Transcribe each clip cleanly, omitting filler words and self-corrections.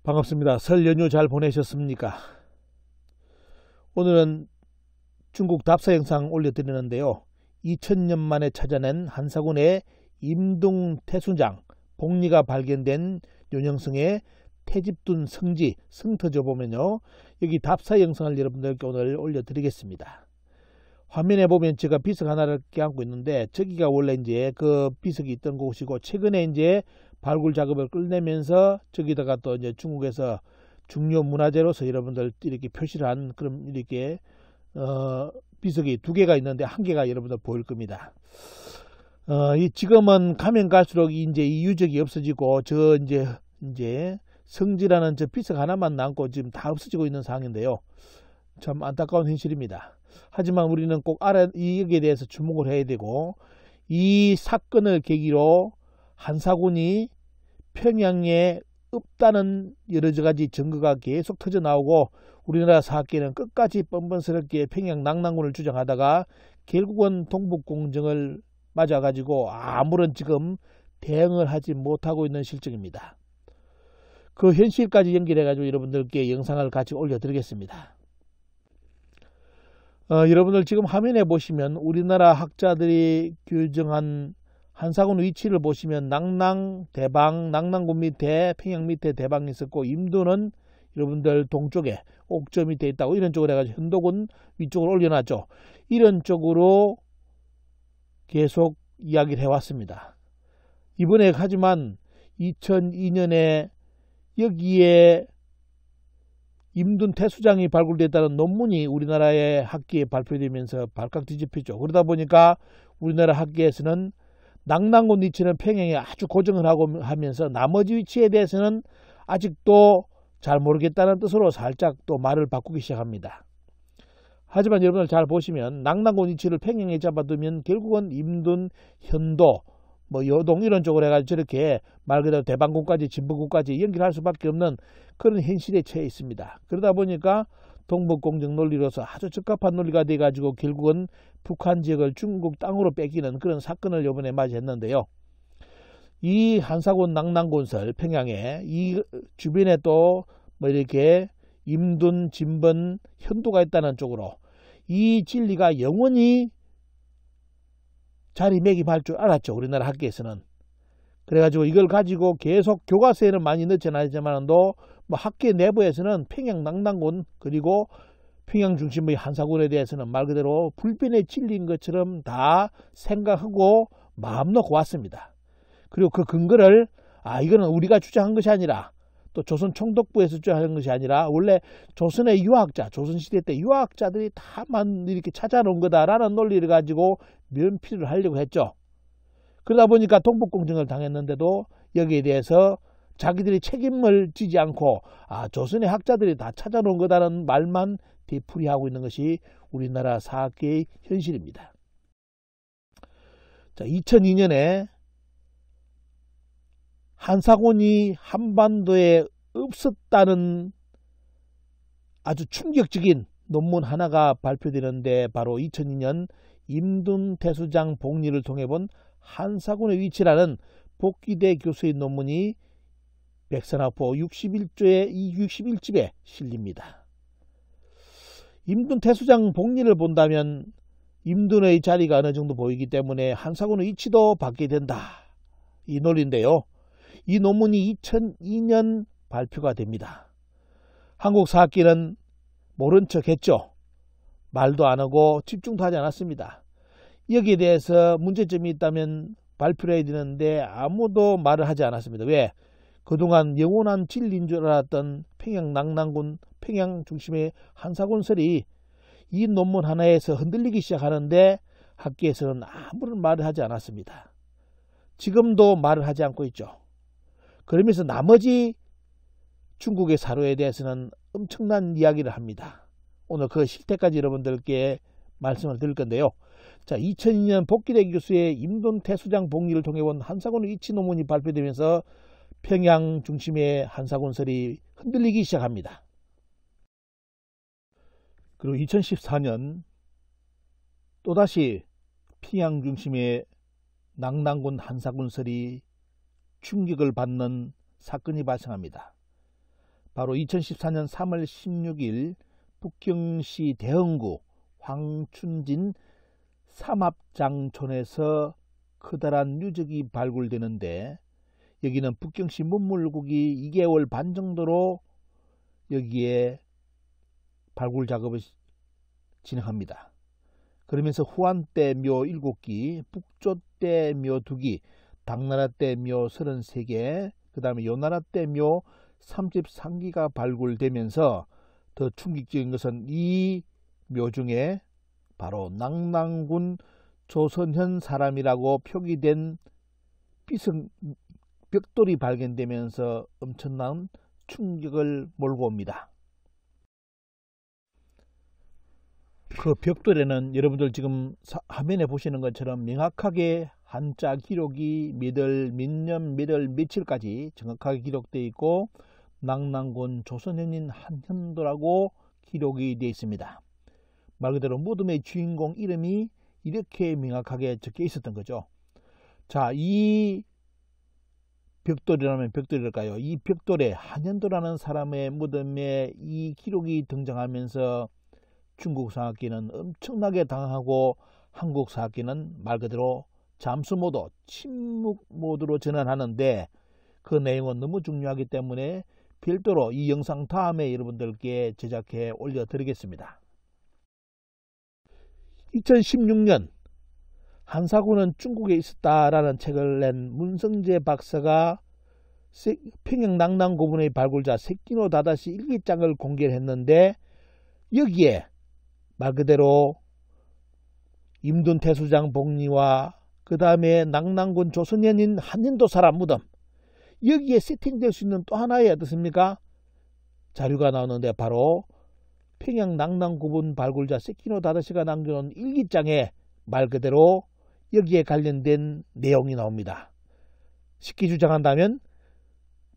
반갑습니다. 설 연휴 잘 보내셨습니까? 오늘은 중국 답사 영상 올려드리는데요. 2000년 만에 찾아낸 한사군의 임둥태수장 복리가 발견된 윤영성의 태집둔 성지 성터져 보면요, 여기 답사 영상을 여러분들께 오늘 올려드리겠습니다. 화면에 보면 제가 비석 하나를 껴안고 있는데, 저기가 원래 이제 그 비석이 있던 곳이고, 최근에 이제 발굴 작업을 끝내면서 저기다가 또 이제 중국에서 중요 문화재로서 여러분들 이렇게 표시를 한 그런 이렇게 비석이 두 개가 있는데, 한 개가 여러분들 보일 겁니다. 지금은 가면 갈수록 이제 이 유적이 없어지고, 저 이제 성지라는 저 비석 하나만 남고 지금 다 없어지고 있는 상황인데요. 참 안타까운 현실입니다. 하지만 우리는 꼭 여기에 대해서 주목을 해야 되고, 이 사건을 계기로 한사군이 평양에 없다는 여러 가지 증거가 계속 터져 나오고, 우리나라 사학계는 끝까지 뻔뻔스럽게 평양 낙랑군을 주장하다가 결국은 동북공정을 맞아 가지고 아무런 지금 대응을 하지 못하고 있는 실정입니다. 그 현실까지 연결해 가지고 여러분들께 영상을 같이 올려드리겠습니다. 여러분들 지금 화면에 보시면 우리나라 학자들이 규정한 한사군 위치를 보시면 낙랑, 대방, 낙랑군 밑에 평양 밑에 대방이 있었고, 임두는 여러분들 동쪽에 옥저 밑에 있다고, 이런 쪽으로 해가지고 현도군 위쪽으로 올려놨죠. 이런 쪽으로 계속 이야기를 해왔습니다. 이번에 하지만 2002년에 여기에 임둔태수장이 발굴됐다는 논문이 우리나라의 학계에 발표되면서 발칵 뒤집혔죠. 그러다 보니까 우리나라 학계에서는 낙랑군 위치는 평양에 아주 고정을 하고 하면서 나머지 위치에 대해서는 아직도 잘 모르겠다는 뜻으로 살짝 또 말을 바꾸기 시작합니다. 하지만 여러분들 잘 보시면 낙랑군 위치를 평양에 잡아두면 결국은 임둔, 현도, 여동 이런 쪽으로 해가지고 저렇게 말 그대로 대방군까지 진북군까지 연결할 수밖에 없는 그런 현실에 처해 있습니다. 그러다 보니까 동북공정 논리로서 아주 적합한 논리가 돼가지고 결국은 북한 지역을 중국 땅으로 뺏기는 그런 사건을 이번에 맞이했는데요. 이 한사군 낙랑군설 평양에 이 주변에 또 이렇게 임둔, 진번, 현도가 있다는 쪽으로 이 진리가 영원히 자리매김할 줄 알았죠, 우리나라 학계에서는. 그래가지고 이걸 가지고 계속 교과서에는 많이 넣지는 않지만도 학계 내부에서는 평양 낙랑군 그리고 평양 중심의 한사군에 대해서는 말 그대로 불변의 진리인 것처럼 다 생각하고 마음 놓고 왔습니다. 그리고 그 근거를 이거는 우리가 주장한 것이 아니라, 또 조선 총독부에서 주장한 것이 아니라, 원래 조선의 유학자, 조선시대 때 유학자들이 다만 이렇게 찾아놓은 거다라는 논리를 가지고 면피를 하려고 했죠. 그러다 보니까 동북공정을 당했는데도 여기에 대해서 자기들이 책임을 지지 않고 조선의 학자들이 다 찾아놓은 거다라는 말만 되풀이하고 있는 것이 우리나라 사학계의 현실입니다. 자, 2002년에 한사군이 한반도에 없었다는 아주 충격적인 논문 하나가 발표되는데, 바로 2002년 임둔태수장 복리를 통해 본 한사군의 위치라는 복귀대 교수의 논문이 백선학포 61집에 실립니다. 임둔태수장 복리를 본다면 임둔의 자리가 어느 정도 보이기 때문에 한사군의 위치도 받게 된다, 이 논리인데요. 이 논문이 2002년 발표가 됩니다. 한국 사학계는 모른 척 했죠. 말도 안 하고 집중도 하지 않았습니다. 여기에 대해서 문제점이 있다면 발표를 해야 되는데 아무도 말을 하지 않았습니다. 왜? 그동안 영원한 진리인 줄 알았던 평양 낙랑군, 평양 중심의 한사군설이 이 논문 하나에서 흔들리기 시작하는데 학계에서는 아무런 말을 하지 않았습니다. 지금도 말을 하지 않고 있죠. 그러면서 나머지 중국의 사료에 대해서는 엄청난 이야기를 합니다. 오늘 그 실태까지 여러분들께 말씀을 드릴 건데요. 자, 2002년 복귀대 교수의 임둔태수장 복리를 통해 본 한사군의 위치 논문이 발표되면서 평양 중심의 한사군설이 흔들리기 시작합니다. 그리고 2014년 또다시 평양 중심의 낙랑군 한사군설이 충격을 받는 사건이 발생합니다. 바로 2014년 3월 16일 북경시 대흥구 황춘진 삼합장촌에서 커다란 유적이 발굴되는데, 여기는 북경시 문물국이 2개월 반 정도로 여기에 발굴 작업을 진행합니다. 그러면서 후한 때 묘 7기, 북조 때 묘 2기, 당나라 때 묘 33개, 그 다음에 요나라 때 묘 33기가 발굴되면서 더 충격적인 것은 이 묘 중에 바로 낙랑군 조선현 사람이라고 표기된 벽돌이 발견되면서 엄청난 충격을 몰고 옵니다. 그 벽돌에는 여러분들 지금 화면에 보시는 것처럼 명확하게 한자 기록이 몇 월, 몇 년, 몇 월, 며칠까지 정확하게 기록되어 있고, 낙랑군 조선현인 한현도라고 기록이 되어 있습니다. 말 그대로 무덤의 주인공 이름이 이렇게 명확하게 적혀 있었던 거죠. 자, 이 벽돌이라면 벽돌일까요? 이 벽돌에 한현도라는 사람의 무덤에 이 기록이 등장하면서 중국 사학계는 엄청나게 당하고, 한국 사학계는 말 그대로 잠수 모드, 침묵 모드로 전환하는데, 그 내용은 너무 중요하기 때문에 별도로 이 영상 다음에 여러분들께 제작해 올려드리겠습니다. 2016년 한사군은 중국에 있었다라는 책을 낸 문성재 박사가 평양 낙랑 고분의 발굴자 세키노 다다시 일기장을 공개했는데, 여기에 말 그대로 임둔 태수장 복리와 그 다음에 낙랑군 조선현인 한현도 사람 무덤, 여기에 세팅될 수 있는 또 하나의 어떻습니까? 자료가 나오는데, 바로 평양 낙랑 고분 발굴자 세키노 다다시가 남겨놓은 일기장에 말 그대로 여기에 관련된 내용이 나옵니다. 쉽게 주장한다면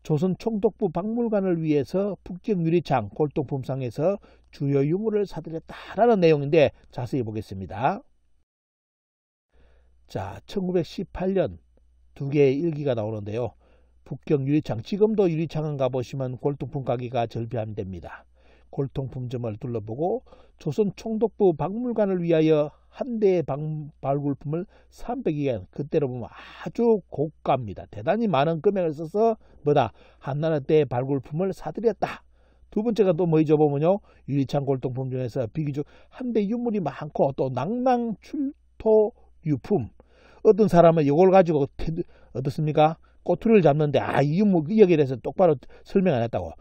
조선 총독부 박물관을 위해서 북경 유리창 골동품상에서 주요 유물을 사들였다라는 내용인데, 자세히 보겠습니다. 자, 1918년 2개의 일기가 나오는데요. 북경 유리창, 지금도 유리창은 가보시면 골동품 가게가 절비합니다. 골동품점을 둘러보고 조선 총독부 박물관을 위하여 한 대의 발굴품을 300여 개, 그때로 보면 아주 고가입니다. 대단히 많은 금액을 써서 한나라 때의 발굴품을 사들였다. 두 번째가 또 뭐죠? 보면요, 유리창 골동품 중에서 비교적 한대 유물이 많고, 또 낙랑 출토 유품, 어떤 사람은 이걸 가지고 어떻습니까? 꼬투리를 잡는데, 이 유물 여기에 대해서 똑바로 설명 안 했다고.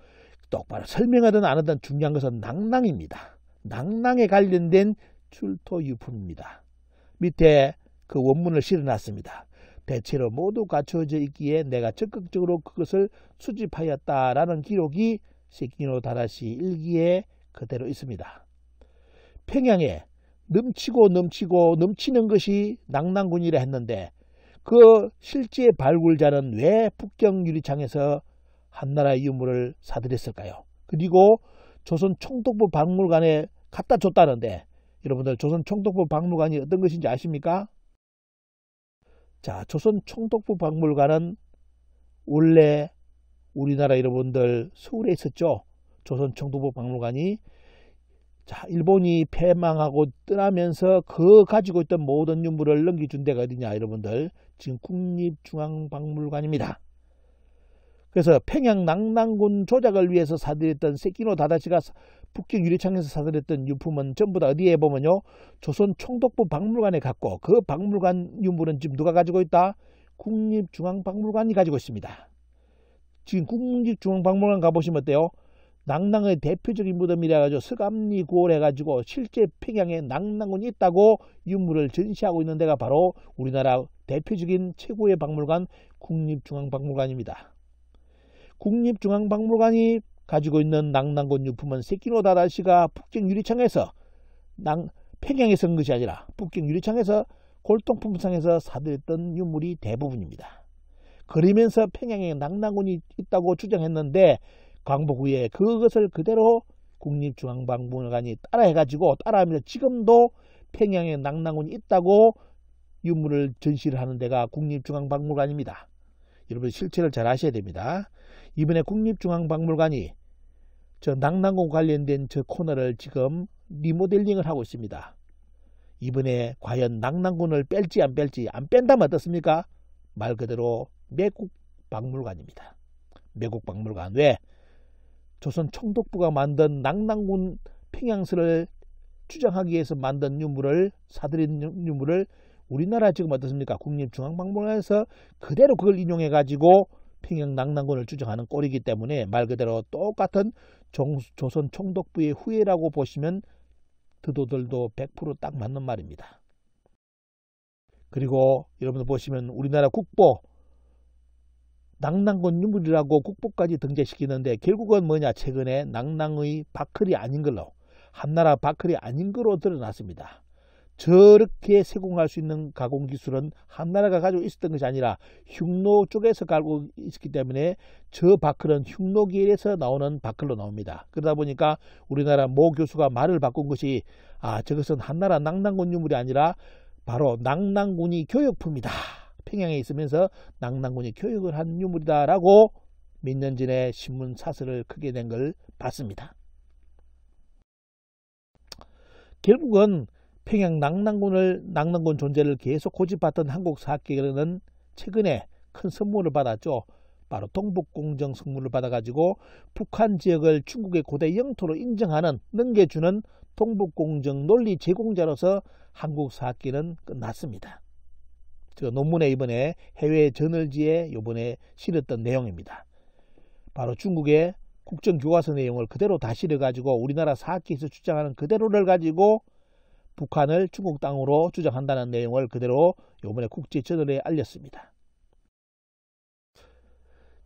똑바로 설명하든 안 하든 중요한 것은 낙랑입니다. 낙랑에 관련된 출토 유품입니다. 밑에 그 원문을 실어놨습니다. 대체로 모두 갖춰져 있기에 내가 적극적으로 그것을 수집하였다라는 기록이 세키노 다다시 일기에 그대로 있습니다. 평양에 넘치는 것이 낙랑군이라 했는데, 그 실제 발굴자는 왜 북경 유리창에서 한나라의 유물을 사들였을까요? 그리고 조선 총독부 박물관에 갖다 줬다는데, 여러분들 조선 총독부 박물관이 어떤 것인지 아십니까? 자, 조선 총독부 박물관은 원래 우리나라 여러분들 서울에 있었죠. 조선 총독부 박물관이, 자, 일본이 패망하고 떠나면서 그 가지고 있던 모든 유물을 넘겨준 데가 어디냐, 여러분들? 지금 국립중앙박물관입니다. 그래서 평양 낙랑군 조작을 위해서 사들였던 세키노 다다시가 북경 유리창에서 사들였던 유품은 전부 다 어디에 보면요, 조선 총독부 박물관에 갔고, 그 박물관 유물은 지금 누가 가지고 있다? 국립중앙박물관이 가지고 있습니다. 지금 국립중앙박물관 가보시면 어때요? 낙랑의 대표적인 무덤이라 가지고 서감리 구월 해가지고 실제 평양에 낙랑군이 있다고 유물을 전시하고 있는 데가 바로 우리나라 대표적인 최고의 박물관 국립중앙박물관입니다. 국립중앙박물관이 가지고 있는 낙랑군 유품은 세키노 다다시가 북경 유리창에서 평양에서 온 것이 아니라 북경 유리창에서 골동품상에서 사들였던 유물이 대부분입니다. 그러면서 평양에 낙랑군이 있다고 주장했는데, 광복 후에 그것을 그대로 국립중앙박물관이 따라하면서 지금도 평양에 낙랑군이 있다고 유물을 전시를 하는 데가 국립중앙박물관입니다. 여러분 실체를 잘 아셔야 됩니다. 이번에 국립중앙박물관이 저 낙랑군 관련된 저 코너를 지금 리모델링을 하고 있습니다. 이번에 과연 낙랑군을 뺄지 안 뺄지, 안 뺀다면 어떻습니까? 말 그대로 매국박물관입니다. 매국박물관. 왜? 조선 총독부가 만든 낙랑군 평양서를 추정하기 위해서 만든 유물을, 사들인 유물을 우리나라 지금 어떻습니까? 국립중앙박물관에서 그대로 그걸 인용해 가지고 평양 낙랑군을 추정하는 꼴이기 때문에 말 그대로 똑같은 조선 총독부의 후예라고 보시면 드도들도 100% 딱 맞는 말입니다. 그리고 여러분들 보시면 우리나라 국보 낙랑군 유물이라고 국보까지 등재시키는데 결국은 뭐냐? 최근에 낙랑의 바클이 아닌 걸로, 한나라 바클이 아닌 걸로 드러났습니다. 저렇게 세공할 수 있는 가공 기술은 한나라가 가지고 있었던 것이 아니라 흉노 쪽에서 가지고 있었기 때문에 저 바클은 흉노계에서 나오는 바클로 나옵니다. 그러다 보니까 우리나라 모 교수가 말을 바꾼 것이 저것은 한나라 낙랑군 유물이 아니라 바로 낙랑군이 교역품이다. 평양에 있으면서 낙랑군이 교역을 한 유물이다라고 몇 년 전에 신문 사설을 크게 낸 걸 봤습니다. 결국은 평양 낙랑군 존재를 계속 고집했던 한국 사학계는 최근에 큰 선물을 받았죠. 바로 동북공정 선물을 받아가지고 북한 지역을 중국의 고대 영토로 인정하는, 넘겨주는 동북공정 논리 제공자로서 한국 사학계는 끝났습니다. 저 논문에 이번에 해외 저널지에 이번에 실었던 내용입니다. 바로 중국의 국정교과서 내용을 그대로 다 실어가지고 우리나라 사학계에서 주장하는 그대로를 가지고 북한을 중국 땅으로 주장한다는 내용을 그대로 이번에 국제저널에 알렸습니다.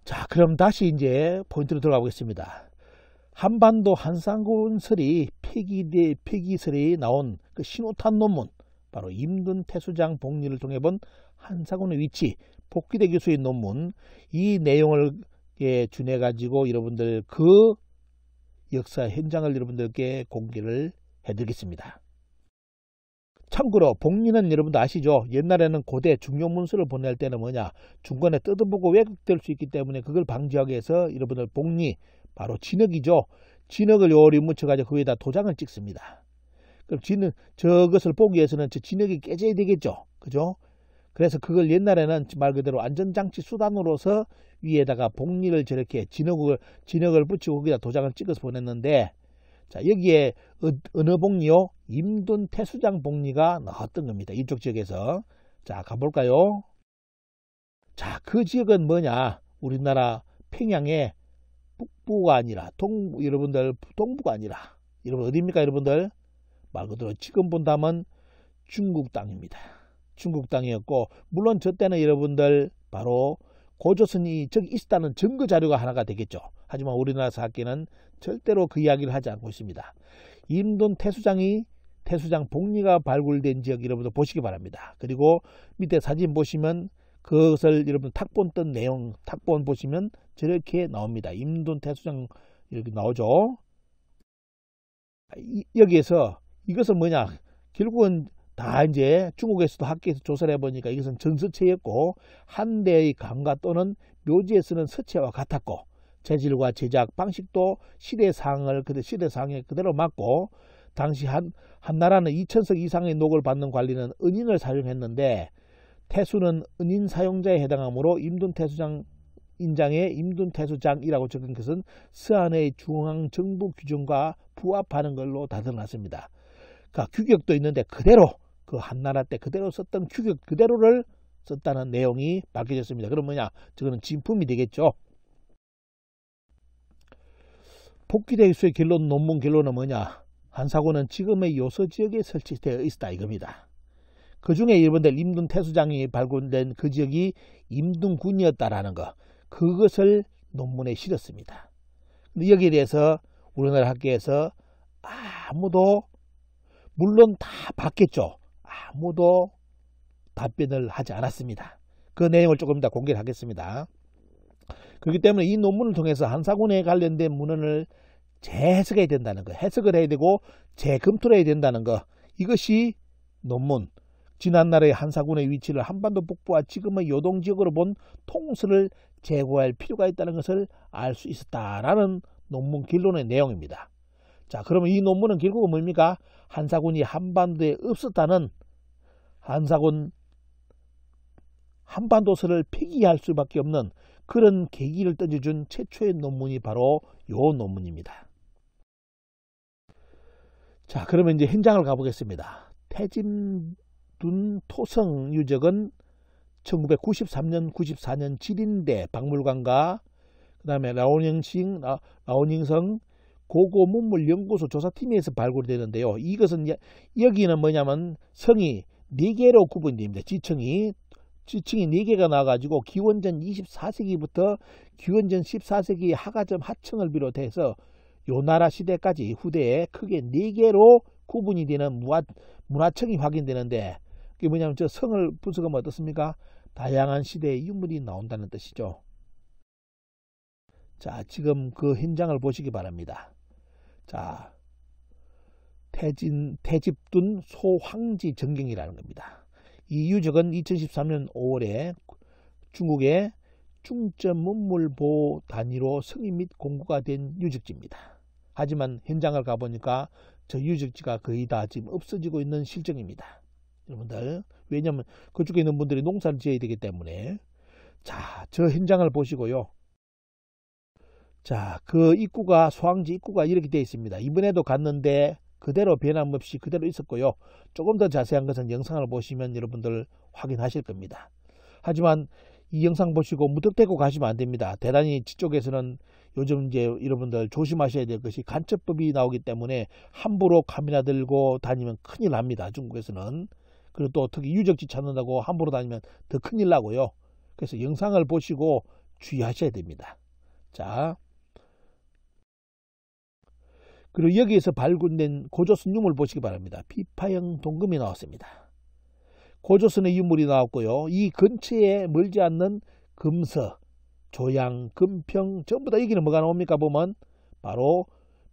자, 그럼 다시 이제 포인트로 들어가 보겠습니다. 한반도 한상군설이 폐기설이 나온 그 신호탄 논문, 바로 임둔태수장 복리를 통해 본 한상군의 위치, 복귀대 교수의 논문, 이 내용을 준해 가지고 여러분들 그 역사 현장을 여러분들께 공개를 해드리겠습니다. 참고로 복리는 여러분도 아시죠? 옛날에는 고대 중요 문서를 보낼 때는 뭐냐, 중간에 뜯어보고 왜곡될 수 있기 때문에 그걸 방지하기 위해서 여러분들 복리, 바로 진흙이죠. 진흙을 요리 묻혀가지고 거기에다 도장을 찍습니다. 그럼 저것을 보기 위해서는 저 진흙이 깨져야 되겠죠. 그죠? 그래서 그걸 옛날에는 말 그대로 안전장치 수단으로서 위에다가 복리를 저렇게 진흙을 붙이고 거기다 도장을 찍어서 보냈는데, 자, 여기에 어느 복리요? 임둔태수장 복리가 나왔던 겁니다. 이쪽 지역에서. 자, 가볼까요? 자, 그 지역은 뭐냐? 우리나라 평양의 북부가 아니라 여러분들 동부가 아니라, 여러분 어디입니까? 여러분들 말 그대로 지금 본다면 중국 땅입니다. 중국 땅이었고, 물론 저 때는 여러분들 바로 고조선이 저기 있었다는 증거 자료가 하나가 되겠죠. 하지만 우리나라 사학계는 절대로 그 이야기를 하지 않고 있습니다. 임둔태수장 복리가 발굴된 지역 여러분들 보시기 바랍니다. 그리고 밑에 사진 보시면 그것을 여러분 탁본 뜬 내용, 탁본 보시면 저렇게 나옵니다. 임둔태수장 이렇게 나오죠. 여기에서 이것은 뭐냐, 결국은 다 이제 중국에서도 학계에서 조사를 해보니까 이것은 전서체였고, 한 대의 강가 또는 묘지에 쓰는 서체와 같았고, 재질과 제작 방식도 시대상에 그대로 맞고, 당시 한나라는 2000석 이상의 녹을 받는 관리는 은인을 사용했는데, 태수는 은인 사용자에 해당하므로 임둔태수장 인장에 임둔태수장이라고 적은 것은 서한의 중앙정부 규정과 부합하는 걸로 다 드러났습니다. 그러니까 규격도 있는데 그대로 그 한나라 때 그대로 썼던 규격 그대로를 썼다는 내용이 밝혀졌습니다. 그럼 뭐냐? 저거는 진품이 되겠죠. 복귀대 교수의 논문 결론은 뭐냐? 한사군은 지금의 요서 지역에 설치되어 있다 이겁니다. 그 중에 여러분들 임둔태수장이 발굴된 그 지역이 임둔군이었다라는 거, 그것을 논문에 실었습니다. 근데 여기에 대해서 우리나라 학계에서 아무도, 물론 다 봤겠죠. 아무도 답변을 하지 않았습니다. 그 내용을 조금 더 공개를 하겠습니다. 그렇기 때문에 이 논문을 통해서 한사군에 관련된 문헌을 재해석해야 된다는 거, 해석을 해야 되고 재검토를 해야 된다는 거, 이것이 논문, 지난날의 한사군의 위치를 한반도 북부와 지금의 요동지역으로 본 통수를 제고할 필요가 있다는 것을 알 수 있었다라는 논문 결론의 내용입니다. 자, 그러면 이 논문은 결국은 뭡니까? 한사군이 한반도에 없었다는 한반도설을 폐기할 수밖에 없는 그런 계기를 던져준 최초의 논문이 바로 이 논문입니다. 자, 그러면 이제 현장을 가보겠습니다. 태진둔 토성 유적은 1993년, 94년 지린대 박물관과 그 다음에 라오닝성 고고문물연구소 조사팀에서 발굴되는데요. 이것은 여기는 뭐냐면 성이 4개로 구분됩니다. 지층이 4개가 나와가지고 기원전 24세기부터 기원전 14세기 하가점 하층을 비롯해서 요나라 시대까지 후대에 크게 4개로 구분이 되는 문화청이 확인되는데, 그게 뭐냐면 저 성을 분석하면 어떻습니까? 다양한 시대의 유물이 나온다는 뜻이죠. 자, 지금 그 현장을 보시기 바랍니다. 자, 태집둔 소황지 전경이라는 겁니다. 이 유적은 2013년 5월에 중국의 중점 문물보호 단위로 승인 및 공고가 된 유적지입니다. 하지만 현장을 가보니까 저 유적지가 거의 다 지금 없어지고 있는 실정입니다. 여러분들, 왜냐하면 그쪽에 있는 분들이 농사를 지어야 되기 때문에. 자, 저 현장을 보시고요. 자, 그 입구가, 소황지 입구가 이렇게 되어 있습니다. 이번에도 갔는데 그대로 변함없이 그대로 있었고요. 조금 더 자세한 것은 영상을 보시면 여러분들 확인하실 겁니다. 하지만 이 영상 보시고 무턱대고 가시면 안 됩니다. 대단히 지쪽에서는 요즘 이제 여러분들 조심하셔야 될 것이 간첩법이 나오기 때문에 함부로 카메라 들고 다니면 큰일 납니다. 중국에서는. 그리고 또 특히 유적지 찾는다고 함부로 다니면 더 큰일 나고요. 그래서 영상을 보시고 주의하셔야 됩니다. 자, 그리고 여기에서 발굴된 고조선 유물 보시기 바랍니다. 비파형 동금이 나왔습니다. 고조선의 유물이 나왔고요. 이 근처에 멀지 않는 금서, 조양, 금평 전부 다 여기는 뭐가 나옵니까? 보면 바로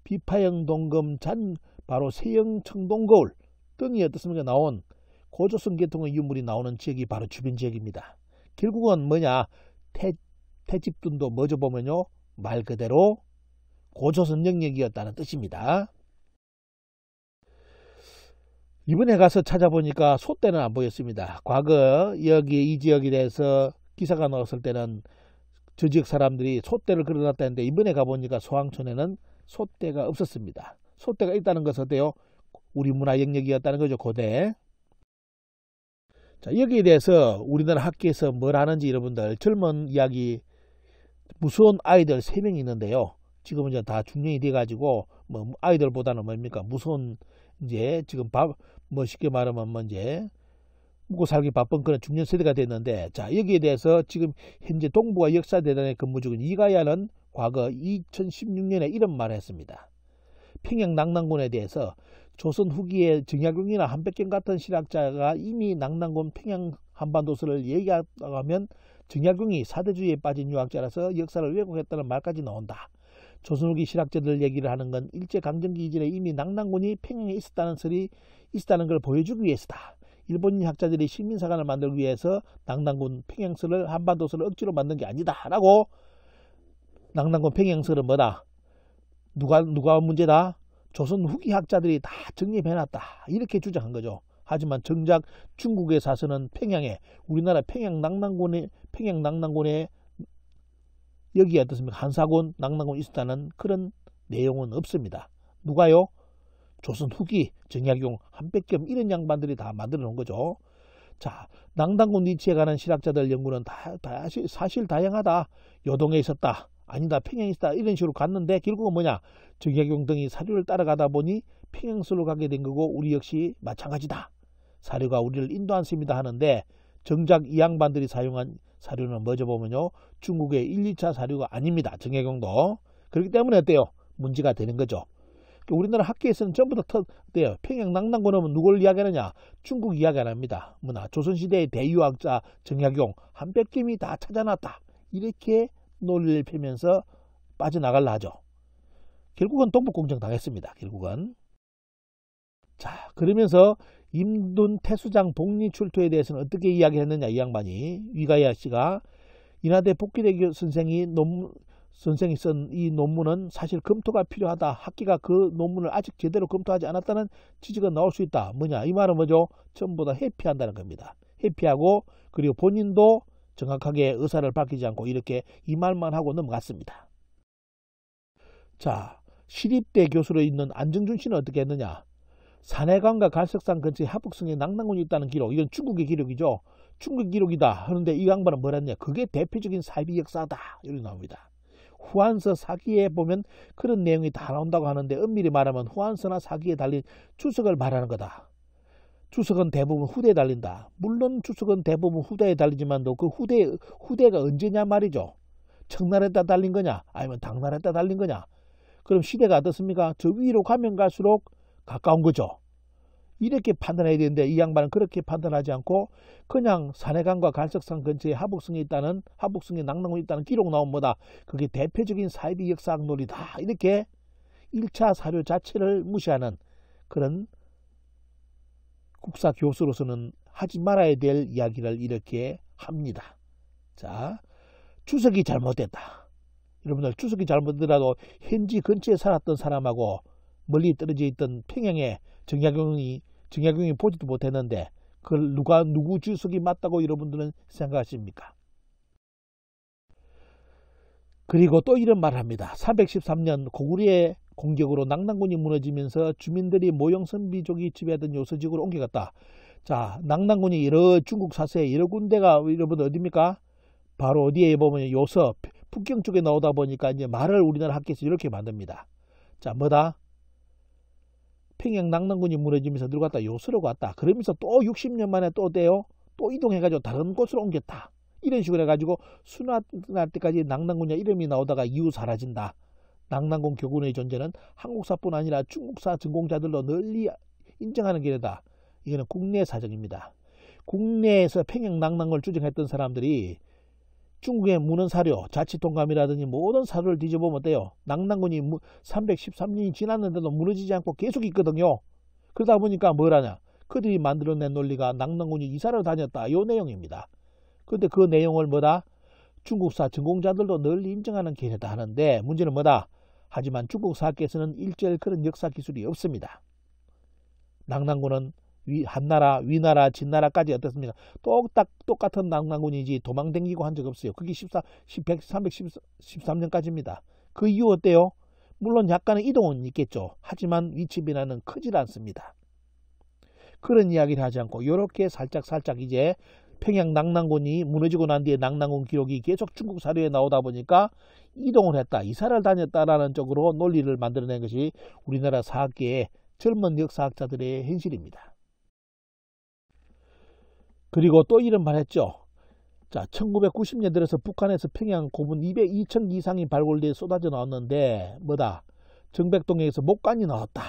비파형 동금 바로 세영 청동거울 등이 어떻습니까? 나온 고조선 계통의 유물이 나오는 지역이 바로 주변 지역입니다. 결국은 뭐냐? 태집둔도 뭐죠? 보면요, 말 그대로 고조선 영역이었다는 뜻입니다. 이번에 가서 찾아보니까 소떼는 안 보였습니다. 과거 여기 이 지역에 대해서 기사가 나왔을 때는 저 지역 사람들이 소떼를 걸어놨다는데, 이번에 가보니까 소항촌에는 소떼가 없었습니다. 소떼가 있다는 것은 어때요? 우리 문화 영역이었다는 거죠, 고대. 자, 여기에 대해서 우리나라 학계에서 뭘 하는지 여러분들, 젊은 이야기, 무서운 아이들 3명이 있는데요. 지금은 이제 다 중년이 돼가지고, 뭐 아이들보다는 뭡니까? 무서운, 이제 지금 쉽게 말하면 이제 먹고 살기 바쁜 그런 중년 세대가 됐는데, 자, 여기에 대해서 지금 현재 동북아 역사대단에 근무 중인 이가야는 과거 2016년에 이런 말을 했습니다. 평양 낙랑군에 대해서 조선 후기에 정약용이나 한백경 같은 실학자가 이미 낙랑군 평양 한반도설을 얘기하면 정약용이 사대주의에 빠진 유학자라서 역사를 왜곡했다는 말까지 나온다. 조선 후기 실학자들 얘기를 하는 건 일제강점기 이전에 이미 낙랑군이 평양에 있었다는 설이 있었다는 걸 보여주기 위해서다. 일본인 학자들이 식민사관을 만들기 위해서 낙랑군 평양설을, 한반도설을 억지로 만든 게 아니다 라고. 낙랑군 평양설은 뭐다? 누가 문제다? 조선 후기 학자들이 다 정립해놨다, 이렇게 주장한 거죠. 하지만 정작 중국의 사서는 평양에, 우리나라 평양 낙랑군에 여기에 어떻습니까? 한사군, 낙랑군이 있었다는 그런 내용은 없습니다. 누가요? 조선 후기, 정약용, 한백겸 이런 양반들이 다 만들어 놓은 거죠. 자, 낙랑군 위치에 관한 실학자들 연구는 사실 다양하다. 요동에 있었다, 아니다, 평양에 있었다, 이런 식으로 갔는데 결국은 뭐냐? 정약용 등이 사료를 따라가다 보니 평양설로 가게 된 거고, 우리 역시 마찬가지다. 사료가 우리를 인도한 셈이다 하는데, 정작 이 양반들이 사용한 사료는 뭐죠? 보면요, 중국의 1, 2차 사료가 아닙니다. 정약용도. 그렇기 때문에 어때요? 문제가 되는 거죠. 우리나라 학계에서는 전부 다 어때요? 평양 낙랑군 하면 누굴 이야기하느냐? 중국 이야기 안 합니다. 조선시대의 대유학자 정약용, 한백겸이 다 찾아놨다, 이렇게 논리를 펴면서 빠져나가려 하죠. 결국은 동북공정 당했습니다. 결국은. 자, 그러면서 임둔 태수장 복리 출토에 대해서는 어떻게 이야기했느냐? 이 양반이, 위가야 씨가 인하대 복기대 선생이 선생이 쓴 이 논문은 사실 검토가 필요하다. 학계가 그 논문을 아직 제대로 검토하지 않았다는 지적은 나올 수 있다. 뭐냐? 이 말은 뭐죠? 전부 다 회피한다는 겁니다. 회피하고 그리고 본인도 정확하게 의사를 밝히지 않고 이렇게 이 말만 하고 넘어갔습니다. 자, 시립대 교수로 있는 안정준 씨는 어떻게 했느냐? 산해관과 갈색산 근처에 하북성에 낙랑군이 있다는 기록, 이건 중국의 기록이죠. 중국 기록이다 하는데 이 양반은 뭐라 했냐? 그게 대표적인 사이비 역사다 이렇게 나옵니다. 후한서 사기에 보면 그런 내용이 다 나온다고 하는데 엄밀히 말하면 후한서나 사기에 달린 주석을 말하는 거다. 주석은 대부분 후대에 달린다. 물론 주석은 대부분 후대에 달리지만도 그 후대가 언제냐 말이죠. 청나라에다 달린 거냐 아니면 당나라에다 달린 거냐. 그럼 시대가 어떻습니까? 저 위로 가면 갈수록 가까운 거죠. 이렇게 판단해야 되는데 이 양반은 그렇게 판단하지 않고 그냥 산해강과 갈색산 근처에 하북성에 낙랑군이 있다는 기록 나온 뭐다. 그게 대표적인 사이비 역사학 논리다. 이렇게 1차 사료 자체를 무시하는 그런 국사 교수로서는 하지 말아야 될 이야기를 이렇게 합니다. 자, 주석이 잘못됐다. 여러분들 주석이 잘못되더라도 현지 근처에 살았던 사람하고 멀리 떨어져 있던 평양에 정약용이 보지도 못했는데 그걸 누구 주석이 맞다고 여러분들은 생각하십니까? 그리고 또 이런 말을 합니다. 313년 고구려의 공격으로 낙랑군이 무너지면서 주민들이 모형선비족이 지배하던 요서지역으로 옮겨갔다. 자, 낙랑군이 여러 중국 사세에 여러 군데가 여러분 어디입니까? 바로 어디에 보면 요서 북경 쪽에 나오다 보니까 이제 말을 우리나라 학계에서 이렇게 만듭니다. 자, 뭐다? 평양 낙랑군이 무너지면서 어디로 갔다? 요서로 갔다. 그러면서 또 60년 만에 또 어때요? 또 이동해가지고 다른 곳으로 옮겼다. 이런 식으로 해가지고 순환할 때까지 낙랑군의 이름이 나오다가 이후 사라진다. 낙랑군 교군의 존재는 한국사뿐 아니라 중국사 전공자들로 널리 인정하는 길이다. 이거는 국내 사정입니다. 국내에서 평양 낙랑군을 주장했던 사람들이 중국의 문헌사료, 자치통감이라든지 모든 사료를 뒤져보면 어때요? 낙랑군이 313년이 지났는데도 무너지지 않고 계속 있거든요. 그러다 보니까 뭐라냐? 그들이 만들어낸 논리가 낙랑군이 이사를 다녔다. 이 내용입니다. 그런데 그 내용을 뭐다? 중국사 전공자들도 널리 인정하는 계례다 하는데 문제는 뭐다? 하지만 중국 사학계에서는 일절 그런 역사 기술이 없습니다. 낙랑군은 한나라, 위나라, 진나라까지 어떻습니까? 똑같은 낙랑군이지 도망다니고 한 적 없어요. 그게 313년까지입니다. 그 이후 어때요? 물론 약간의 이동은 있겠죠. 하지만 위치 변화는 크질 않습니다. 그런 이야기를 하지 않고 이렇게 살짝 이제 평양 낙랑군이 무너지고 난 뒤에 낙랑군 기록이 계속 중국 사료에 나오다 보니까 이동을 했다. 이사를 다녔다라는 쪽으로 논리를 만들어낸 것이 우리나라 사학계의 젊은 역사학자들의 현실입니다. 그리고 또 이런 말 했죠. 자, 1990년 들어서 북한에서 평양 고분 2,000기 이상이 발굴돼 쏟아져 나왔는데 뭐다? 정백동에서 목간이 나왔다.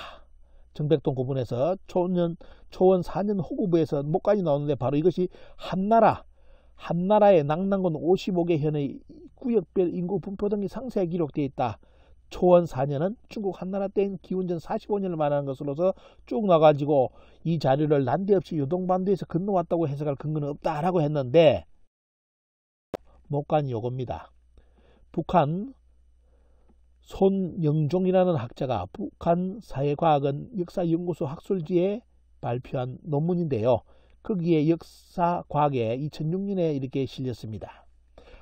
정백동 고분에서 초원 4년 호구부에서 목간이 나오는데 바로 이것이 한나라의 낙랑군 55개 현의 구역별 인구 분포 등이 상세히 기록되어 있다. 초원 4년은 중국 한나라 때인 기원전 45년을 말하는 것으로서 쭉 나가지고 이 자료를 난데없이 요동반도에서 건너왔다고 해석할 근거는 없다라고 했는데 목간이 요겁니다. 북한 손영종이라는 학자가 북한 사회과학원 역사연구소 학술지에 발표한 논문인데요. 거기에 역사과학에 2006년에 이렇게 실렸습니다.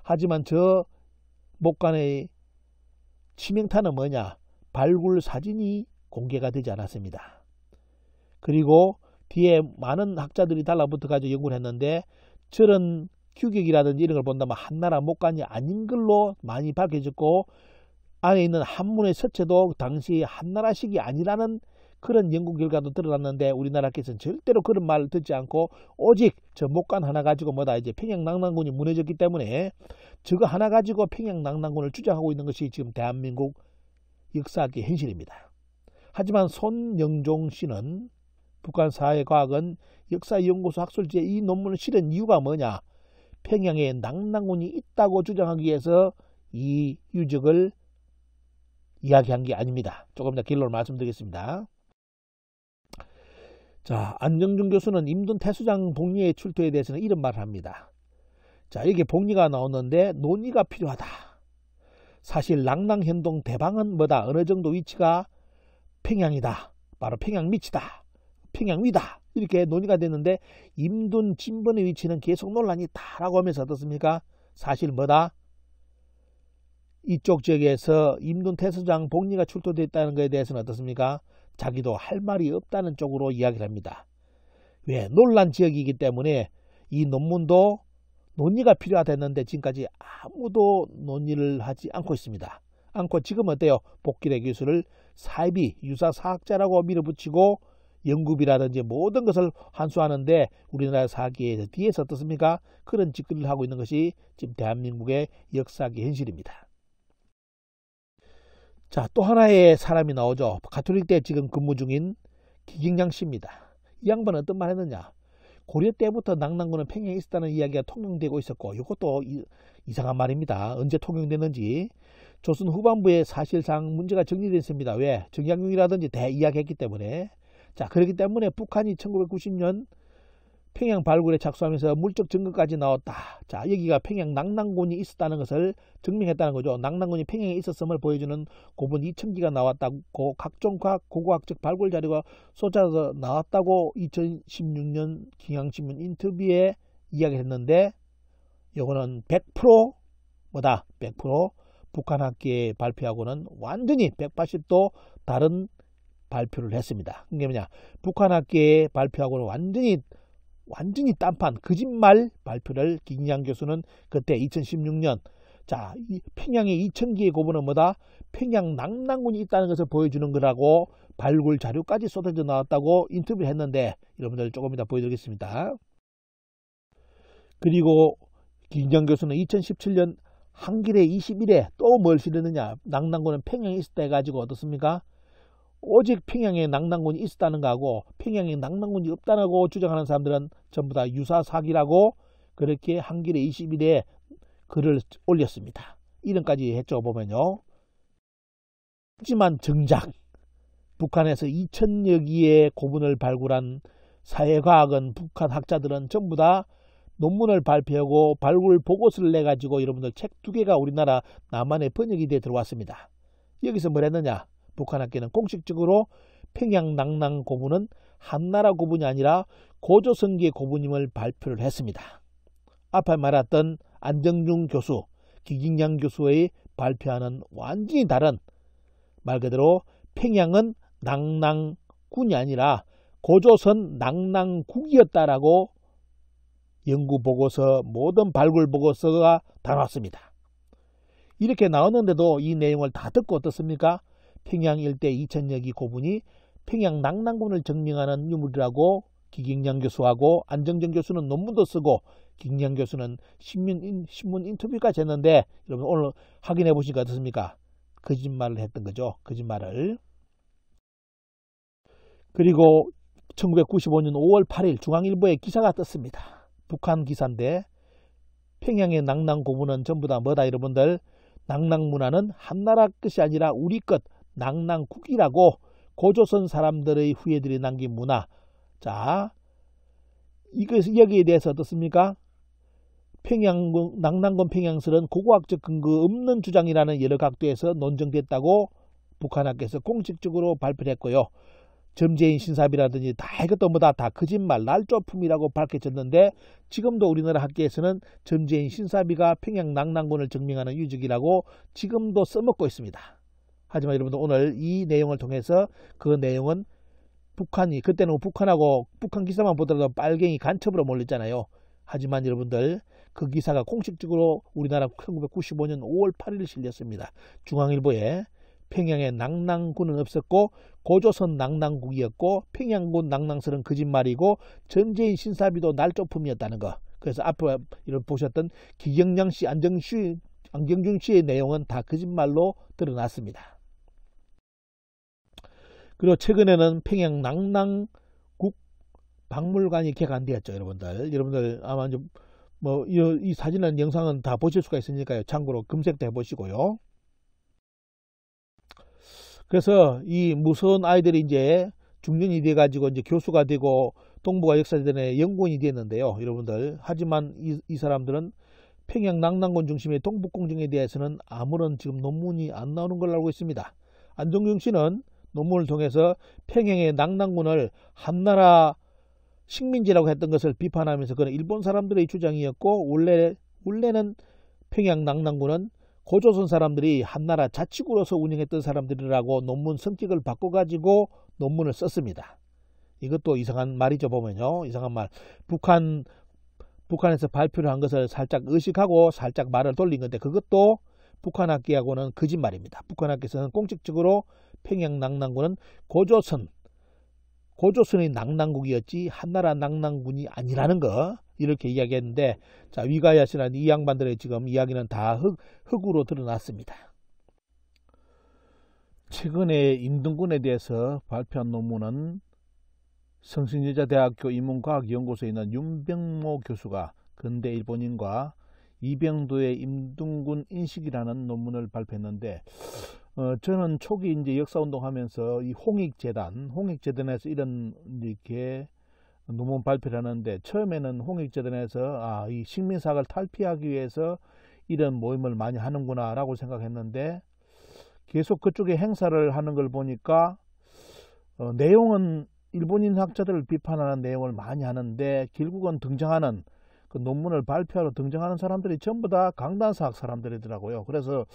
하지만 저 목간의 치명타는 뭐냐? 발굴 사진이 공개가 되지 않았습니다. 그리고 뒤에 많은 학자들이 달라붙어 가지고 연구를 했는데 저런 규격이라든지 이런 걸 본다면 한나라 목간이 아닌 걸로 많이 밝혀졌고 안에 있는 한문의 서체도 당시 한나라식이 아니라는 그런 연구 결과도 드러났는데 우리나라께서는 절대로 그런 말을 듣지 않고 오직 저 목간 하나 가지고 뭐다 이제 평양 낙랑군이 무너졌기 때문에 저거 하나 가지고 평양 낙랑군을 주장하고 있는 것이 지금 대한민국 역사학의 현실입니다. 하지만 손영종 씨는 북한사회과학원 역사연구소 학술지에 이 논문을 실은 이유가 뭐냐? 평양에 낙랑군이 있다고 주장하기 위해서 이 유적을 이야기한 게 아닙니다. 조금 더 결론을 말씀드리겠습니다. 자, 안정준 교수는 임둔 태수장 복리의 출토에 대해서는 이런 말을 합니다. 자, 이게 복리가 나오는데 논의가 필요하다. 사실 낭낭현동 대방은 뭐다? 어느 정도 위치가 평양이다. 바로 평양 밑이다. 평양 위다. 이렇게 논의가 됐는데 임둔 진번의 위치는 계속 논란이 있다라고 하면서 어떻습니까? 사실 뭐다? 이쪽 지역에서 임둔 태서장 복리가 출토됐다는 것에 대해서는 어떻습니까? 자기도 할 말이 없다는 쪽으로 이야기를 합니다. 왜? 논란 지역이기 때문에 이 논문도 논의가 필요하다는데 지금까지 아무도 논의를 하지 않고 있습니다. 않고 지금 어때요? 복길의 교수를 사이비 유사사학자라고 밀어붙이고 연구비라든지 모든 것을 환수하는데 우리나라 사기에 뒤에서 어떻습니까? 그런 짓거리를 하고 있는 것이 지금 대한민국의 역사계 현실입니다. 자, 또 하나의 사람이 나오죠. 가톨릭대 지금 근무 중인 기경양 씨입니다. 이 양반은 어떤 말 했느냐? 고려 때부터 낭낭군은 평양에 있었다는 이야기가 통용되고 있었고, 이것도 이상한 말입니다. 언제 통용됐는지. 조선 후반부에 사실상 문제가 정리됐습니다. 왜? 정약용이라든지 이야기했기 때문에. 자, 그렇기 때문에 북한이 1990년 평양 발굴에 착수하면서 물적 증거까지 나왔다. 자, 여기가 평양 낭낭군이 있었다는 것을 증명했다는 거죠. 낭낭군이 평양에 있었음을 보여주는 고분 2000기가 나왔다고 각종 고고학적 발굴 자료가 쏟아져 나왔다고 2016년 경향신문 인터뷰에 이야기했는데, 이거는 100% 뭐다? 100% 북한 학계에 발표하고는 완전히 180도 다른 발표를 했습니다. 그게 뭐냐? 북한 학계에 발표하고는 완전히 딴판 거짓말 발표를 김양 교수는 그때 2016년 자, 이 평양의 2000기의 고분은 뭐다? 평양 낭낭군이 있다는 것을 보여주는 거라고 발굴 자료까지 쏟아져 나왔다고 인터뷰를 했는데, 여러분들 조금 이따 보여드리겠습니다. 그리고 김양 교수는 2017년 한길의 21에 또 뭘 실었느냐? 낭낭군은 평양에 있었다 해가지고 어떻습니까? 오직 평양에 낭낭군이 있었다는 거하고 평양에 낭낭군이 없다고 주장하는 사람들은 전부 다 유사사기라고 그렇게 한길의 21에 글을 올렸습니다. 이름까지 했죠. 보면요. 하지만 정작 북한에서 2000여 기의 고분을 발굴한 사회과학은 북한 학자들은 전부 다 논문을 발표하고 발굴 보고서를 내가지고 여러분들 책 2개가 우리나라 남한에 번역이 돼 들어왔습니다. 여기서 뭘 했느냐? 북한 학계는 공식적으로 평양 낭낭 고분은 한나라 고분이 아니라 고조선기의 고분임을 발표를 했습니다. 앞에 말했던 안정중 교수, 기경양 교수의 발표하는 완전히 다른, 말 그대로 평양은 낭낭군이 아니라 고조선 낭낭국이었다라고 연구보고서, 모든 발굴보고서가 다 나왔습니다. 이렇게 나왔는데도 이 내용을 다 듣고 어떻습니까? 평양 일대 2000여 기 고분이 평양 낭낭군을 증명하는 유물이라고 기경양 교수하고 안정정 교수는 논문도 쓰고 기경양 교수는 신문 인터뷰까지 했는데, 여러분 오늘 확인해 보시니까 어떻습니까? 거짓말을 했던 거죠. 거짓말을. 그리고 1995년 5월 8일 중앙일보에 기사가 떴습니다. 북한 기사인데, 평양의 낭낭 고분은 전부 다 뭐다? 여러분들, 낭낭 문화는 한나라 것이 아니라 우리 것 낭낭국이라고 고조선 사람들의 후예들이 남긴 문화. 자, 여기에 대해서 어떻습니까? 낭낭군 평양설은 고고학적 근거 없는 주장이라는 여러 각도에서 논정됐다고 북한 학계에서 공식적으로 발표를 했고요. 점재인 신사비라든지 다 이것도 뭐다 다 거짓말 날조품이라고 밝혀졌는데, 지금도 우리나라 학계에서는 점재인 신사비가 평양 낭낭군을 증명하는 유적이라고 지금도 써먹고 있습니다. 하지만 여러분들 오늘 이 내용을 통해서 그 내용은 북한이, 그때는 북한하고 북한 기사만 보더라도 빨갱이 간첩으로 몰렸잖아요. 하지만 여러분들 그 기사가 공식적으로 우리나라 1995년 5월 8일 실렸습니다. 중앙일보에 평양에 낭낭군은 없었고 고조선 낭낭국이었고 평양군 낭낭설은 거짓말이고 전재인 신사비도 날조품이었다는 거. 그래서 앞에 보셨던 기경양 씨, 안정중 씨의 내용은 다 거짓말로 드러났습니다. 그리고 최근에는 평양 낭낭국 박물관이 개관되었죠. 여러분들 아마 좀 이 사진은 영상은 다 보실 수가 있으니까요. 참고로 검색도 해보시고요. 그래서 이 무서운 아이들이 이제 중년이 돼가지고 이제 교수가 되고 동북아 역사대전의 연구원이 됐는데요. 여러분들, 하지만 이 사람들은 평양 낙랑군 중심의 동북공정에 대해서는 아무런 지금 논문이 안 나오는 걸로 알고 있습니다. 안정중 씨는 논문을 통해서 평양의 낙랑군을 한나라 식민지라고 했던 것을 비판하면서 그는 일본 사람들의 주장이었고 원래는 평양 낙랑군은 고조선 사람들이 한나라 자치구로서 운영했던 사람들이라고 논문 성격을 바꿔가지고 논문을 썼습니다. 이것도 이상한 말이죠. 보면요. 이상한 말. 북한에서 발표를 한 것을 살짝 의식하고 살짝 말을 돌린 건데 그것도 북한 학계하고는 거짓말입니다. 북한 학계에서는 공식적으로 평양 낙랑군은 고조선의 낙랑국이었지 한나라 낙랑군이 아니라는 거 이렇게 이야기했는데 자 위가야시라는 이 양반들의 지금 이야기는 다 흑으로 드러났습니다. 최근에 임등군에 대해서 발표한 논문은 성신여자대학교 인문과학연구소에 있는 윤병모 교수가 근대 일본인과 이병도의 임등군 인식이라는 논문을 발표했는데 저는 초기 이제 역사운동하면서 이 홍익재단에서 이런 이렇게 논문 발표를 하는데 처음에는 홍익재단에서 이 식민사학을 탈피하기 위해서 이런 모임을 많이 하는구나라고 생각했는데 계속 그쪽에 행사를 하는 걸 보니까 내용은 일본인 학자들을 비판하는 내용을 많이 하는데 결국은 등장하는 그 논문을 발표하러 등장하는 사람들이 전부 다 강단사학 사람들이더라고요. 그래서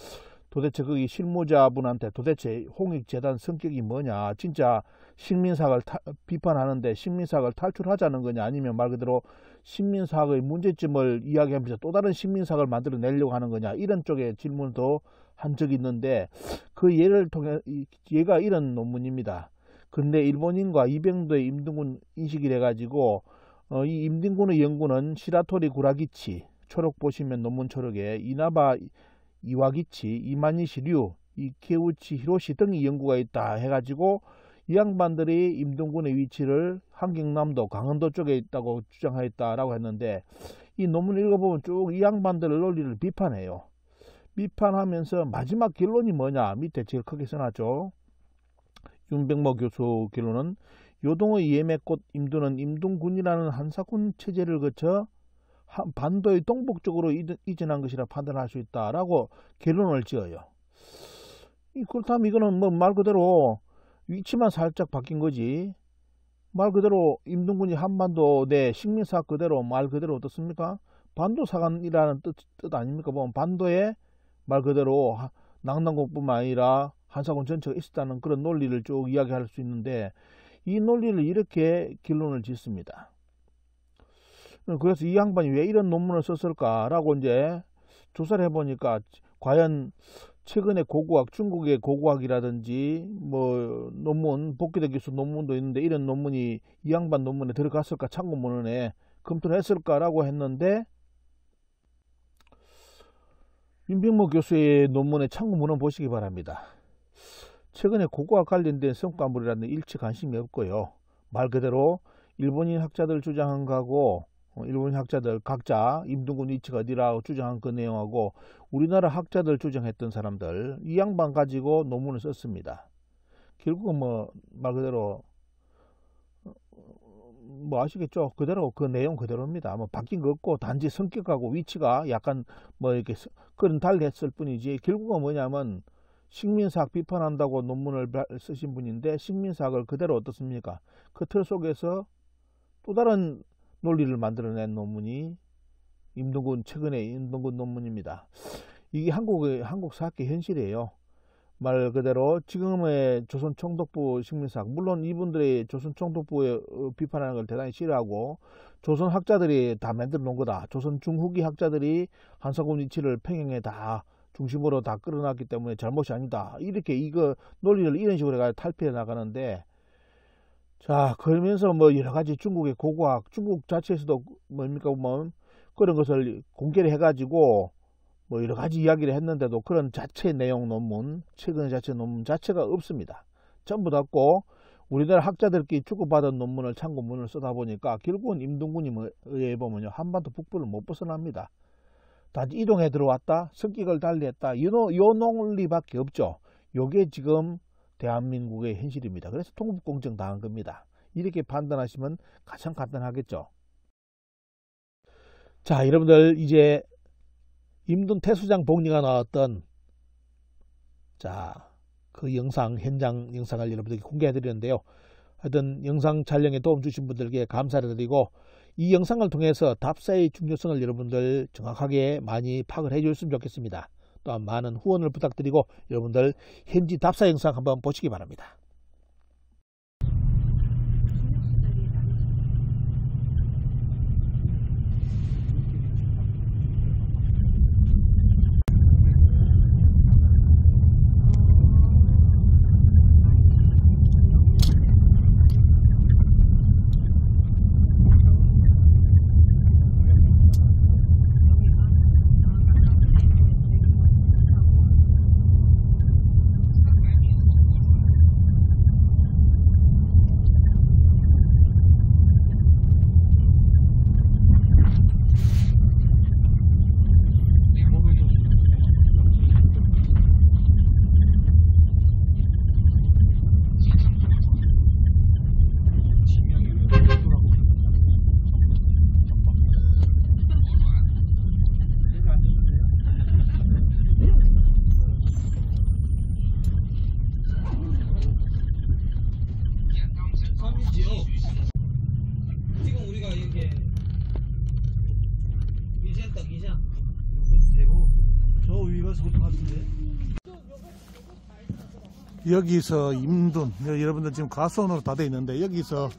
도대체 거기 실무자분한테 도대체 홍익재단 성격이 뭐냐, 진짜 식민사학을 비판하는데 식민사학을 탈출하자는 거냐, 아니면 말 그대로 식민사학의 문제점을 이야기하면서 또 다른 식민사학을 만들어내려고 하는 거냐, 이런 쪽의 질문도 한 적이 있는데 그 예를 통해 얘가 이런 논문입니다. 근데 일본인과 이병도의 임등군 인식이래 가지고 이 임등군의 연구는 시라토리 구라기치 초록 보시면 논문 초록에 이나바 이와기치 이마니시 류 이케우치 히로시 등의 연구가 있다 해가지고 이 양반들이 임등군의 위치를 한경남도 강원도 쪽에 있다고 주장하였다라고 했는데 이 논문을 읽어보면 쭉 이 양반들의 논리를 비판해요. 비판하면서 마지막 결론이 뭐냐, 밑에 제일 크게 써놨죠. 윤병모 교수 결론은 요동의 예매꽃 임두는 임등군이라는 한사군 체제를 거쳐 반도의 동북쪽으로 이전한 것이라 판단할 수 있다라고 결론을 지어요. 그렇다면 이거는 뭐 말 그대로 위치만 살짝 바뀐 거지, 말 그대로 임등군이 한반도 내 식민사학 그대로 말 그대로 어떻습니까? 반도사관이라는 뜻 아닙니까? 보면 반도에 말 그대로 낙랑군뿐만 아니라 한사군 전체가 있었다는 그런 논리를 쭉 이야기할 수 있는데 이 논리를 이렇게 결론을 짓습니다. 그래서 이 양반이 왜 이런 논문을 썼을까라고 이제 조사를 해보니까 과연 최근에 고고학, 중국의 고고학이라든지 뭐 논문, 복귀대 교수 논문도 있는데 이런 논문이 이 양반 논문에 들어갔을까, 참고문헌에 검토를 했을까라고 했는데 윤병모 교수의 논문의 참고문헌 보시기 바랍니다. 최근에 고고학 관련된 성과물이라는 일치 관심이 없고요. 말 그대로 일본인 학자들 주장한 거하고 일본인 학자들 각자 임등군 위치가 어디라고 주장한 그 내용하고 우리나라 학자들 주장했던 사람들 이 양반 가지고 논문을 썼습니다. 결국은 뭐 말 그대로 뭐 아시겠죠? 그대로 그 내용 그대로입니다. 뭐 바뀐 거 없고 단지 성격하고 위치가 약간 뭐 이렇게 그런 달리했을 뿐이지 결국은 뭐냐면 식민사학 비판한다고 논문을 쓰신 분인데 식민사학을 그대로 어떻습니까? 그 틀 속에서 또 다른 논리를 만들어낸 논문이 최근에 임등군 논문입니다. 이게 한국 사학계 현실이에요. 말 그대로 지금의 조선 총독부 식민사학, 물론 이분들이 조선 총독부에 비판하는 걸 대단히 싫어하고 조선 학자들이 다 만들어 놓은 거다, 조선 중후기 학자들이 한사군 위치를 평양에 다 중심으로 다 끌어놨기 때문에 잘못이 아니다, 이렇게 이거 논리를 이런 식으로 해가 탈피해 나가는데, 자 그러면서 뭐 여러가지 중국의 고고학, 중국 자체에서도 뭡니까 보면 그런 것을 공개를 해가지고 뭐 여러가지 이야기를 했는데도 그런 자체 내용 논문, 최근의 자체 논문 자체가 없습니다. 전부 닫고 우리나라 학자들끼리 주고받은 논문을 참고문을 쓰다 보니까 결국은 임등군이 의해 보면요 한반도 북부를 못 벗어납니다. 다시 이동해 들어왔다, 성격을 달리했다, 요 논리밖에 없죠. 요게 지금 대한민국의 현실입니다. 그래서 통북공정 당한 겁니다. 이렇게 판단하시면 가장 간단하겠죠. 자 여러분들 이제 임둔 태수장 복리가 나왔던 그 영상, 현장 영상을 여러분들께 공개해 드렸는데요. 하여튼 영상 촬영에 도움 주신 분들께 감사를 드리고, 이 영상을 통해서 답사의 중요성을 여러분들 정확하게 많이 파악을 해 주셨으면 좋겠습니다. 또한 많은 후원을 부탁드리고 여러분들 현지 답사 영상 한번 보시기 바랍니다. 지금 우리가 이게 이젠 되고 저 위가 저것 같은데. 여기서 임둔, 여러분들 지금 가수원으로 다 돼 있는데 여기서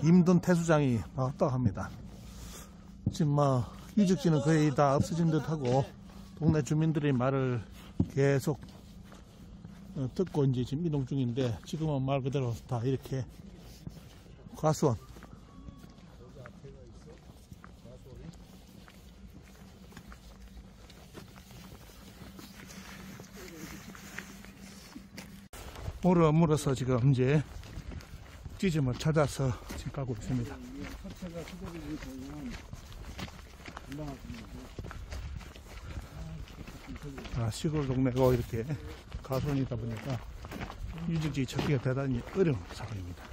임둔 태수장이 나왔다고 합니다. 지금 유적지는 거의 다 없어진 듯하고 동네 주민들의 말을 계속 듣고 이제 지금 이동 중인데, 지금은 말 그대로 다 이렇게 가수원, 물어서 지금 이제 지점을 찾아서 지금 가고 있습니다. 시골 동네고 이렇게 가수원이다 보니까 유적지 찾기가 대단히 어려운 상황입니다.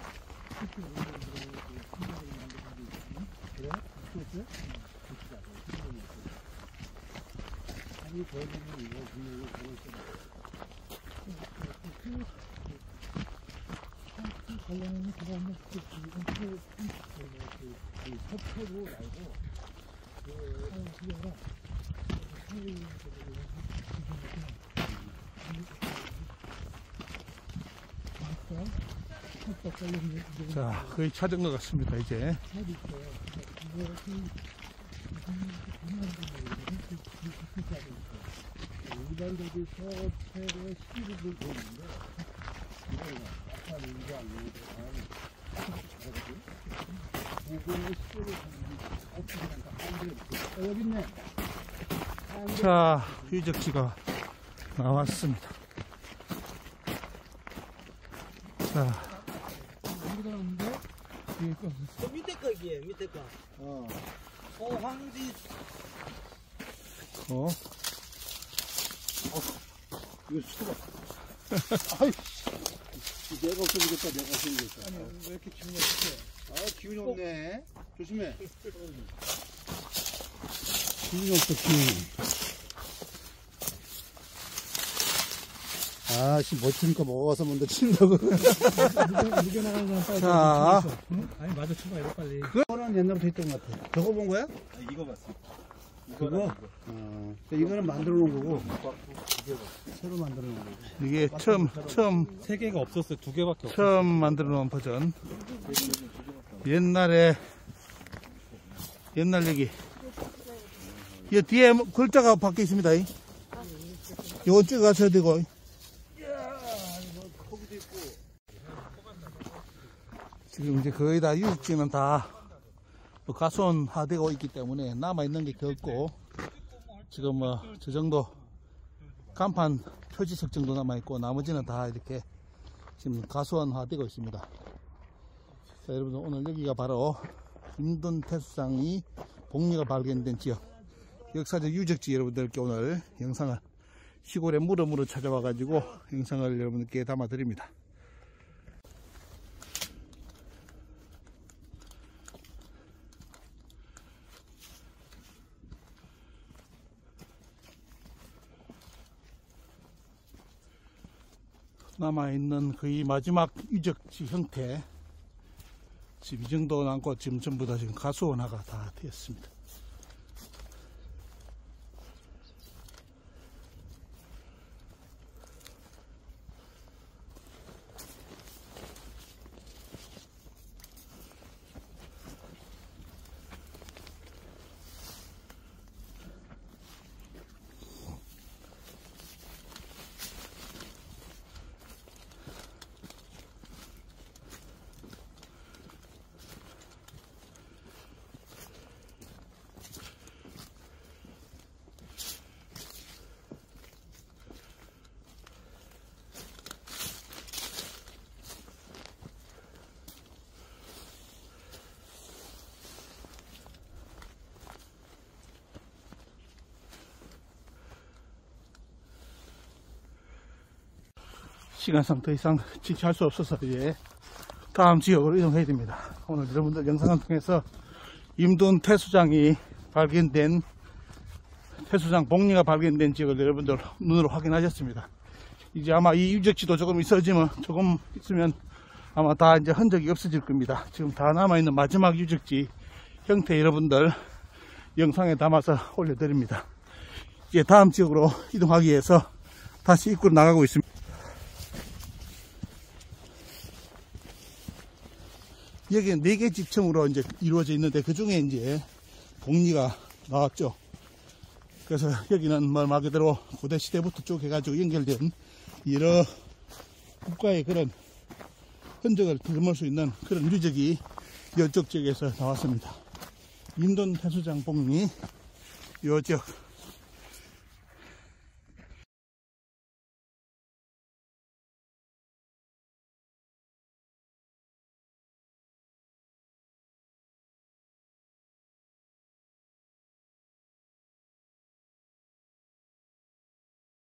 자, 거의 찾은 것 같습니다. 이제 자, 유적지가 나왔습니다. 자, 저 밑에 거 이게 밑에 거. 소황지. 이거 쳐봐. 아이, 내가 없어지겠다. 내가 없어지겠다. 아니, 왜 이렇게 기분이 없지? 기운이 없네. 조심해. 기운이 없어, 기운이. 못 치니까 먹어서 먼저 친다고. 무게 나가는 사람 자, 아니 맞아 쳐봐 이거 빨리. 그거는 옛날부터 했던 것 같아. 저거 본 거야? 이거 봤어. 그거? 이거는 만들어 놓은 거고. 새로 만들어 놓은 거고. 이게 처음 세 개가 없었어요. 두 개밖에 없어. 처음 만들어 놓은 버전. 옛날 얘기. 이 뒤에 글자가 박혀 있습니다. 이거 찍어가셔야 되고. 지금 이제 거의 다 유적지는 다 가수원화되고 있기 때문에 남아있는 게 없고, 지금 저 정도 간판 표지석 정도 남아있고 나머지는 다 이렇게 지금 가수원화되고 있습니다. 자, 여러분들 오늘 여기가 바로 임둔 태수장이 복리가 발견된 지역, 역사적 유적지 여러분들께 오늘 영상을 시골에 물어물어 찾아와 가지고 영상을 여러분들께 담아 드립니다. 남아있는 거의 마지막 유적지 형태. 지금 이 정도 남고 지금 전부 다 지금 가수원화가 다 되었습니다. 시간상 더 이상 지체할 수 없어서 이제 다음 지역으로 이동해야 됩니다. 오늘 여러분들 영상을 통해서 임둔 태수장이 발견된, 태수장 복리가 발견된 지역을 여러분들 눈으로 확인하셨습니다. 이제 아마 이 유적지도 조금 있으면 아마 다 이제 흔적이 없어질 겁니다. 지금 다 남아있는 마지막 유적지 형태 여러분들 영상에 담아서 올려드립니다. 이제 다음 지역으로 이동하기 위해서 다시 입구로 나가고 있습니다. 여기는 4개 지층으로 이제 이루어져 있는데 그 중에 이제 복리가 나왔죠. 그래서 여기는 말 그대로 고대 시대부터 쭉 해가지고 연결된 여러 국가의 그런 흔적을 드러볼 수 있는 그런 유적이 이쪽 지역에서 나왔습니다. 임둔 태수장 복리 요 지역